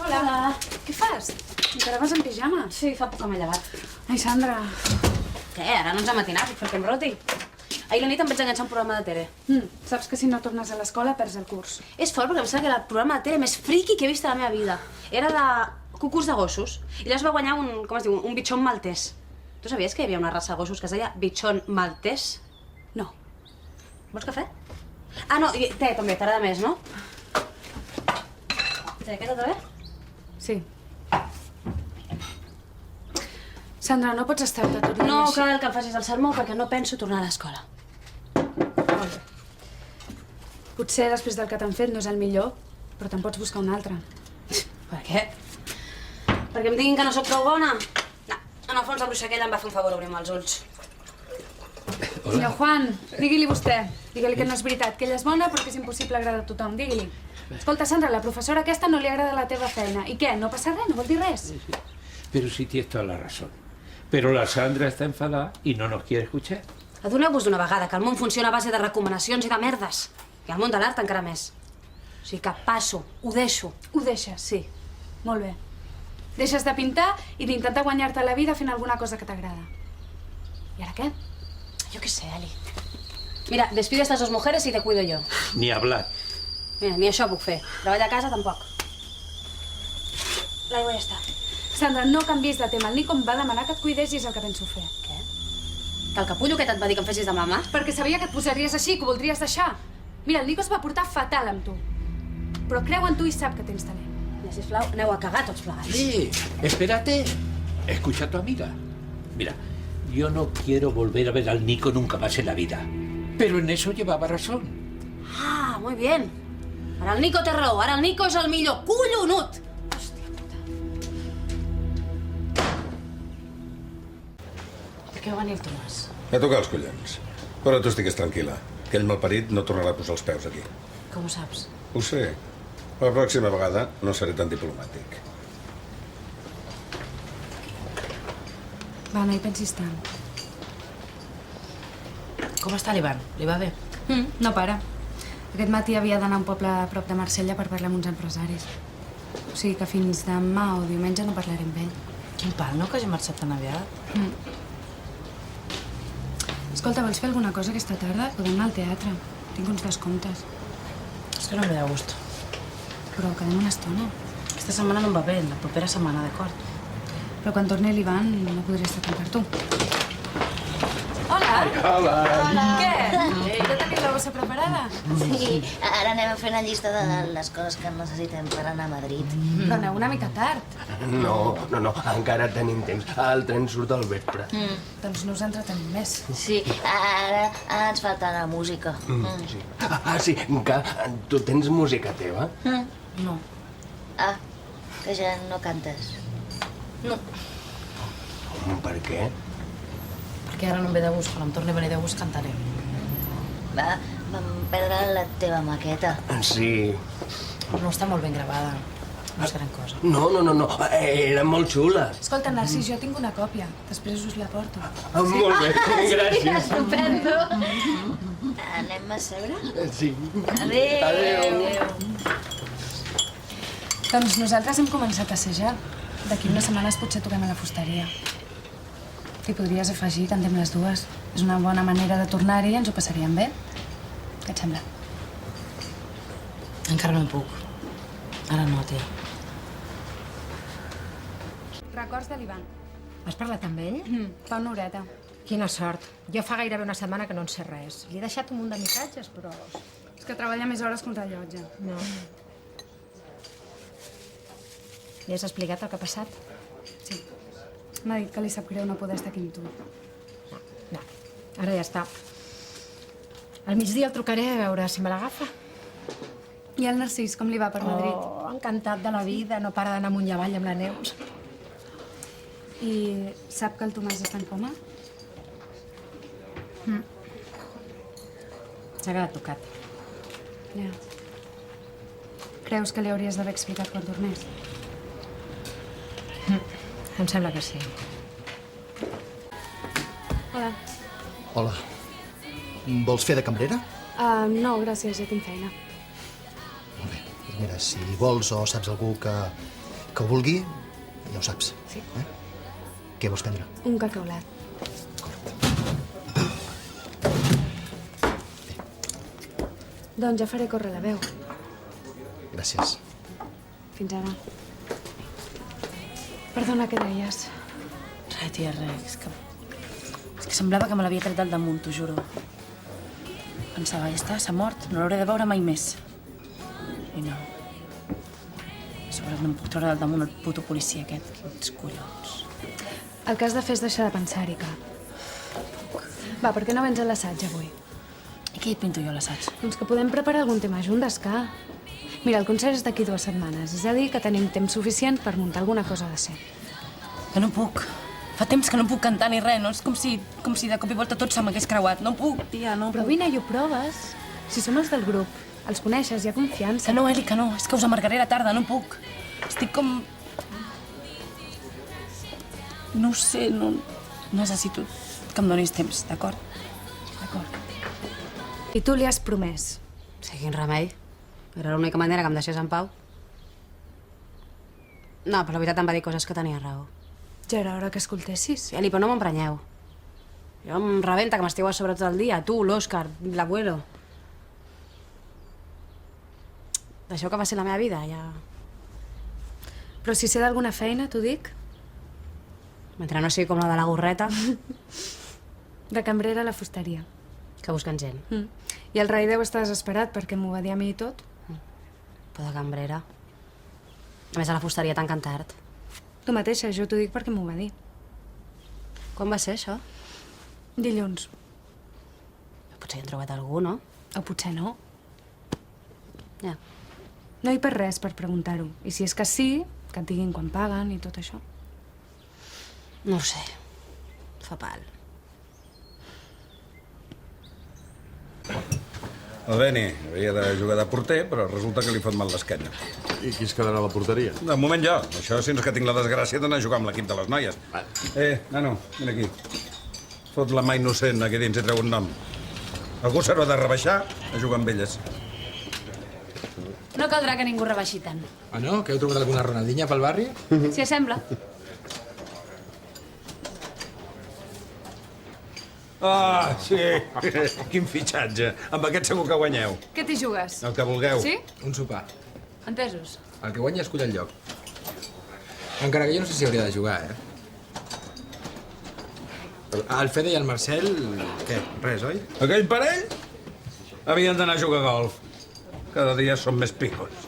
Hola. Què fas? Encara vas en pijama? Sí, fa poc que m'he llevat. Ai, Sandra. Què? Ara no ens hem matinat, dic perquè em roti. Ahir la nit em vaig enganxar un programa de tele. Saps que si no tornes a l'escola perds el curs. És fort perquè em sembla que era el programa de tele més friqui que he vist a la meva vida. Era de concurs de gossos. I llavors va guanyar un bitxon maltès. Tu sabies que hi havia una raça de gossos que es deia bitxon maltès? No. Vols cafè? Ah, no, i té també, t'agrada més, no? Té, què tot bé? Sí. Sandra, no pots estar-te tot l'any No així. cal que em facis el sermó perquè no penso tornar a l'escola. Molt bé. Potser després del que t'han fet no és el millor, però te'n pots buscar un altre. Per què? Perquè em diguin que no sóc prou bona? No, en el fons la bruixa aquella em va fer un favor obrir-me els ulls. Senyor Juan, digui-li vostè. Digue-li que no és veritat, que ella és bona perquè és impossible agradar a tothom. Digui-li. Escolta, Sandra, la professora aquesta no li agrada la teva feina. I què? No passa res? No vol dir res? Pero sí tienes toda la razón. Pero la Sandra está enfadada y no nos quiere escuchar. Adoneu-vos d'una vegada que el món funciona a base de recomanacions i de merdes. I el món de l'art encara més. O sigui que passo, ho deixo. Ho deixes? Sí. Molt bé. Deixes de pintar i d'intentar guanyar-te la vida fent alguna cosa que t'agrada. I ara què? Jo què sé, Eli. Mira, despido a estas dos mujeres y te cuido yo. Ni hablar. Mira, ni això puc fer. Treballar a casa, tampoc. L'aigua ja està. Sandra, no canvies de tema. El Nico em va demanar que et cuidés i és el que penso fer. Què? Que el capullo aquest et va dir que em fessis de mama? Perquè sabia que et posaries així, que ho voldries deixar. Mira, el Nico es va portar fatal amb tu. Però creu en tu i sap que tens talent. Mira, sisplau, aneu a cagar tots plegats. Espérate. Escucha a tu amiga. Mira, yo no quiero volver a ver al Nico nunca más en la vida. Pero en eso llevaba razón. Ah, muy bien. Ara el Nico té raó, ara el Nico és el millor. Collonut! Hòstia puta. Per què va venir el Tomàs? A tocar els collons. Però tu estigues tranquil·la. Aquell malparit no tornarà a posar els peus aquí. Com ho saps? Ho sé. La pròxima vegada no seré tan diplomàtic. Va, no hi pensis tant. Com està l'Ivan? Li va bé? No para. Aquest matí havia d'anar a un poble a prop de Marsella per parlar amb uns empresaris. O sigui que fins demà o diumenge no parlaré amb ell. Quin pal, no, que hagi marxat tan aviat? Escolta, vols fer alguna cosa aquesta tarda? Podem anar al teatre. Tinc uns descomptes. És que no em ve de gust. Però quedem una estona. Aquesta setmana no em va bé, la propera setmana, d'acord? Però quan torni l'Ivan no podré estar tant per tu. Hola! Hola. Què? Ja teniu la bossa preparada? Sí, ara anem a fer una llista de les coses que necessitem per anar a Madrid. Però aneu una mica tard. No, encara tenim temps. El tren surt al vespre. Doncs no us entretenim més. Sí, ara ens falta la música. Sí. Sí, que tu tens música teva? No. Ah, que ja no cantes. No. Per què? Perquè ara no em ve de gust. Quan em torni a venir de gust, cantaré. Va, vam perdre la teva maqueta. Sí. No està molt ben gravada. No és gran cosa. No, eren molt xules. Escolta, Narcís, jo tinc una còpia. Després us la porto. Molt bé, gràcies. Estupendo. Anem a seure? Sí. Adéu. Doncs nosaltres hem començat a assajar. D'aquí unes setmanes potser toquem a la fusteria. T'hi podries afegir, cantem les dues. És una bona manera de tornar-hi i ens ho passaríem bé. Què et sembla? Encara no em puc. Ara no, tia. Records de l'Ivan. Has parlat amb ell? Fa una horeta. Quina sort. Jo fa gairebé una setmana que no en sé res. Li he deixat un munt de missatges, però... És que treballa més hores que un rellotge. No. Li has explicat el que ha passat? Sí. M'ha dit que li sap greu no poder estar aquí amb tu. No. Ara ja està. Al migdia el trucaré a veure si me l'agafa. I el Narcís, com li va per Madrid? Oh, encantat de la vida. No para d'anar amunt i avall amb la Neus. I sap que el Tomàs està en coma? S'ha quedat tocat. Ja. Creus que li hauries d'haver explicat quan tornés? Em sembla que sí. Hola. Hola. Vols fer de cambrera? No, gràcies, ja tinc feina. Molt bé. Mira, si vols o saps algú que que ho vulgui, ja ho saps. Sí. Què vols prendre? Un cacaulat. Doncs ja faré córrer la veu. Gràcies. Fins ara. Perdona, què deies? Res, tia, res. És que semblava que me l'havia tret del damunt, t'ho juro. Pensava, ja està, s'ha mort, no l'hauré de veure mai més. I no. A sobre no em puc treure del damunt el puto policia aquest. Quins collons. El que has de fer és deixar de pensar-hi, que... Va, per què no vens a l'assaig avui? I què hi pinto jo a l'assaig? Doncs que podem preparar algun tema juntes, que... Mira, el concert és d'aquí 2 setmanes. És a dir, que tenim temps suficient per muntar alguna cosa decent. Que no puc. Fa temps que no puc cantar ni res, no? És com si de cop i volta tot se m'hagués creuat. No puc, tia, no Però puc. vine i ho proves. Si som els del grup, els coneixes, hi ha confiança. Que no, Eli, que no. És que us amargaré la tarda, no puc. Estic com... No ho sé, no... Necessito que em donis temps, d'acord? D'acord. I tu li has promès. Sí, quin remei. Era l'única manera que em deixés en pau. No, però la veritat em va dir coses que tenia raó. Ja era hora que escoltessis. Sí, Eli, però no m'emprenyeu. Jo em rebenta que m'estigueu a sobre tot el dia. Tu, l'Òscar, l'abuelo. Deixeu que passi la meva vida, ja... Però si sé d'alguna feina, t'ho dic. Mentre no sigui com la de la gorreta, De cambrera a la fusteria. que busquen gent. I el rei deu estar desesperat perquè m'ho va dir a mi i tot. Però de cambrera. A més, a la fusteria tanquen tard. Tu mateixa, jo t'ho dic perquè m'ho va dir. Quan va ser, això? Dilluns. Potser hi han trobat algú, no? O potser no. Ja. No hi per res per preguntar-ho. I si és que sí, que et diguin quan paguen i tot això. No ho sé. Fa pal. El Beni havia de jugar de porter, però resulta que li fot mal l'esquena. I qui es quedarà a la porteria? De moment jo. Això si no és que tinc la desgràcia d'anar a jugar amb l'equip de les noies. Nano, vine aquí. Fot la mà innocent aquí dins i treu un nom. Algú s'haurà de rebaixar a jugar amb elles. No caldrà que ningú rebaixi tant. Ah, no? Que heu trobat alguna Ronaldinha pel barri? Si assembla. Ah, sí. Quin fitxatge. Amb aquest segur que guanyeu. Què t'hi jugues? El que vulgueu. Sí? Un sopar. Entesos. El que guanya escull el lloc. Encara que jo no sé si hauria de jugar, eh? El Fede i el Marcel... Què? Res, oi? Aquell parell havien d'anar a jugar a golf. Cada dia són més picos.